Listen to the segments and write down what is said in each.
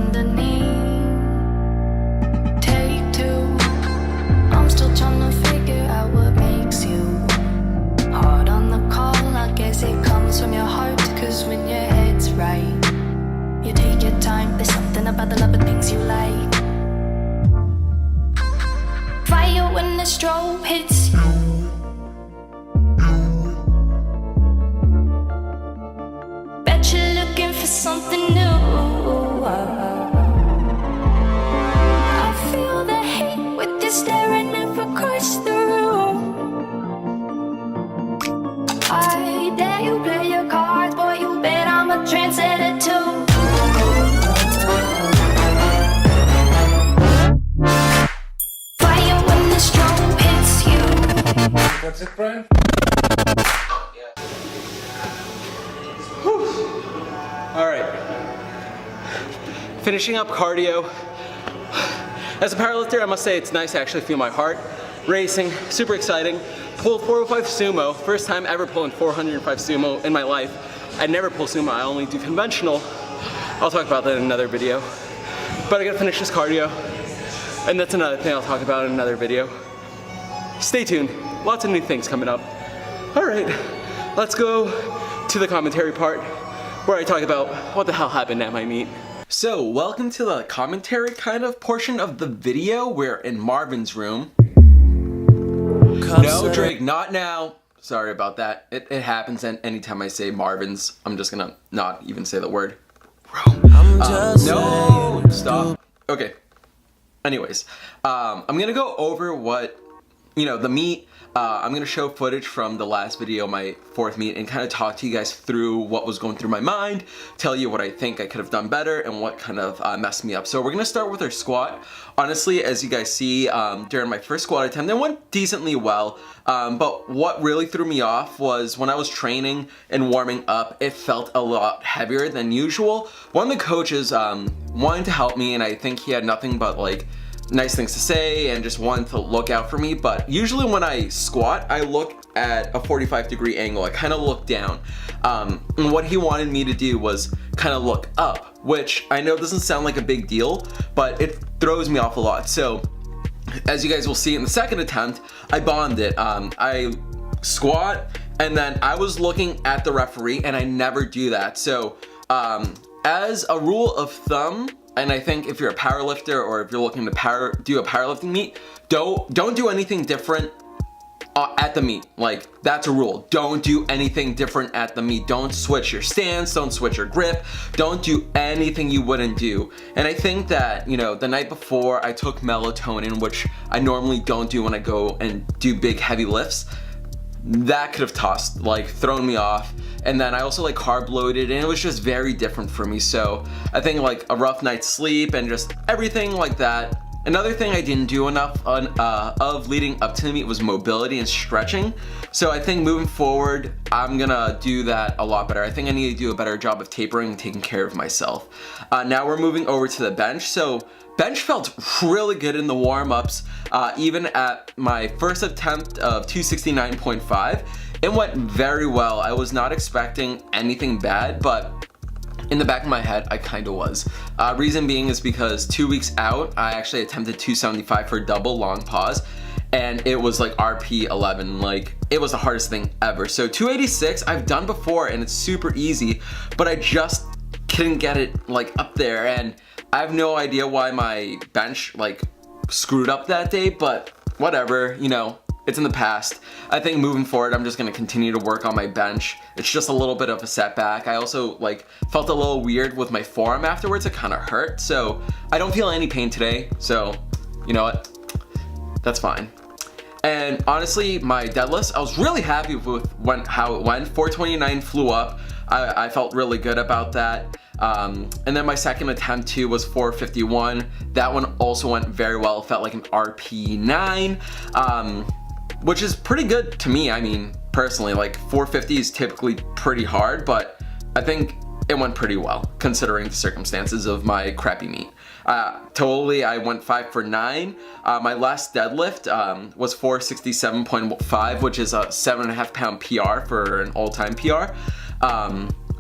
underneath. Take two. I'm still trying to figure out what makes you hard on the call. I guess it comes from your heart, cause when your head's right, you take your time. There's something about the love of things you like. Fire when the strobe hits you. Bet you're looking for something new. I feel the hate with you staring across the room. I dare you play your cards, boy, you bet I'm a trendsetter too. Fire when the strobe hits you. That's it, Brian? Alright, finishing up cardio. As a powerlifter, I must say it's nice to actually feel my heart racing, super exciting. Pulled 405 sumo, first time ever pulling 405 sumo in my life. I never pull sumo, I only do conventional. I'll talk about that in another video. But I gotta finish this cardio, and that's another thing I'll talk about in another video. Stay tuned, lots of new things coming up. Alright, let's go to the commentary part, where I talk about what the hell happened at my meet. So, welcome to the commentary kind of portion of the video. We're in Marvin's room. No, Drake, not now. Sorry about that. It happens, and anytime I say Marvin's, I'm just gonna not even say the word. No, stop. Okay. Anyways, I'm gonna go over what, the meet. I'm gonna show footage from the last video, my fourth meet, and kind of talk to you guys through what was going through my mind, tell you what I think I could have done better, and what kind of messed me up. So we're gonna start with our squat. Honestly, as you guys see, during my first squat attempt, it went decently well, but what really threw me off was when I was training and warming up, it felt a lot heavier than usual. One of the coaches wanted to help me, and I think he had nothing but like nice things to say and just wanted to look out for me, but usually when I squat, I look at a 45-degree angle. I kind of look down. And what he wanted me to do was kind of look up, which I know doesn't sound like a big deal, but it throws me off a lot. So as you guys will see in the second attempt, I bombed it. I squat, and then I was looking at the referee, and I never do that. So as a rule of thumb, and I think if you're a powerlifter or if you're looking to do a powerlifting meet, don't do anything different at the meet. Like, that's a rule. Don't do anything different at the meet. Don't switch your stance, don't switch your grip, don't do anything you wouldn't do. And I think that, the night before I took melatonin, which I normally don't do when I go and do big heavy lifts. That could have thrown me off. And then I also carb loaded, and it was just very different for me. So I think a rough night's sleep and just everything like that. Another thing I didn't do enough of leading up to the meet was mobility and stretching. So I think moving forward, I'm gonna do that a lot better. I think I need to do a better job of tapering and taking care of myself. Now we're moving over to the bench. So bench felt really good in the warm-ups, even at my first attempt of 269.5. It went very well. I was not expecting anything bad, but in the back of my head, I kind of was. Reason being is because 2 weeks out, I actually attempted 275 for a double long pause, and it was RP 11. It was the hardest thing ever. So 286 I've done before, and it's super easy, but I just couldn't get it up there, and I have no idea why my bench screwed up that day, but whatever, it's in the past. I think moving forward, I'm just gonna continue to work on my bench. It's just a little bit of a setback. I also felt a little weird with my forearm afterwards. It kind of hurt. So I don't feel any pain today. So you know what? That's fine. And honestly, my deadlifts, I was really happy with how it went. 429 flew up. I felt really good about that. And then my second attempt too was 451. That one also went very well. It felt like an RP9. Which is pretty good to me. I mean, personally, 450 is typically pretty hard, but I think it went pretty well considering the circumstances of my crappy meet. Totally, I went 5 for 9. My last deadlift was 467.5, which is a 7.5 pound PR for an all-time PR.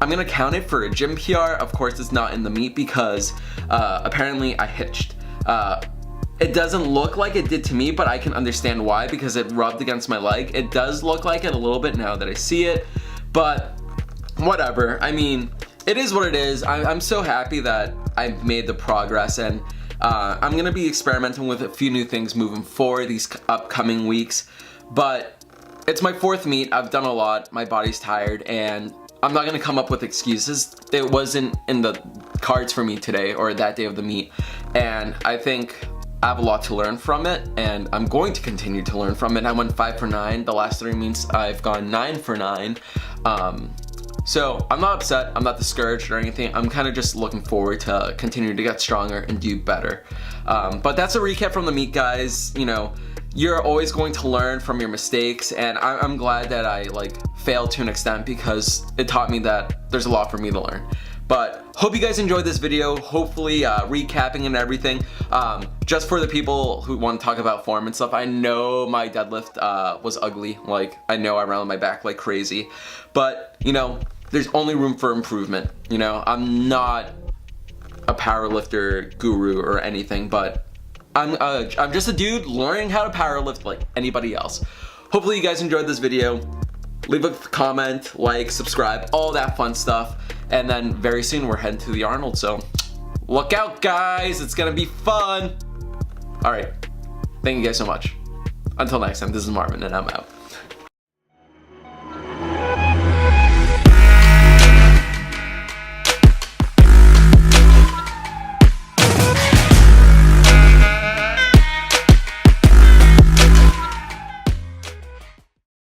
I'm gonna count it for a gym PR. Of course, it's not in the meet because apparently I hitched. It doesn't look like it did to me, but I can understand why, because it rubbed against my leg. It does look like it a little bit now that I see it, but whatever. I mean, it is what it is. I'm so happy that I've made the progress, and I'm gonna be experimenting with a few new things moving forward these upcoming weeks. But it's my 4th meet. I've done a lot. My body's tired, and I'm not gonna come up with excuses. It wasn't in the cards for me today or that day of the meet, and I think I have a lot to learn from it, and I'm going to continue to learn from it. I went 5 for 9. The last 3 meets I've gone 9 for 9. So I'm not upset, I'm not discouraged or anything. I'm kind of just looking forward to continue to get stronger and do better. But that's a recap from the meet, guys. You know, you're always going to learn from your mistakes, and I'm glad that I failed to an extent, because it taught me that there's a lot for me to learn. But hope you guys enjoyed this video, hopefully recapping and everything. Just for the people who want to talk about form and stuff, I know my deadlift was ugly. I know I ran on my back like crazy. But, you know, there's only room for improvement. You know, I'm not a powerlifter guru or anything, but I'm just a dude learning how to powerlift like anybody else. Hopefully you guys enjoyed this video. Leave a comment, subscribe, all that fun stuff. And then very soon we're heading to the Arnold, so look out, guys. It's gonna be fun. All right, thank you guys so much. Until next time, this is Marvin, and I'm out.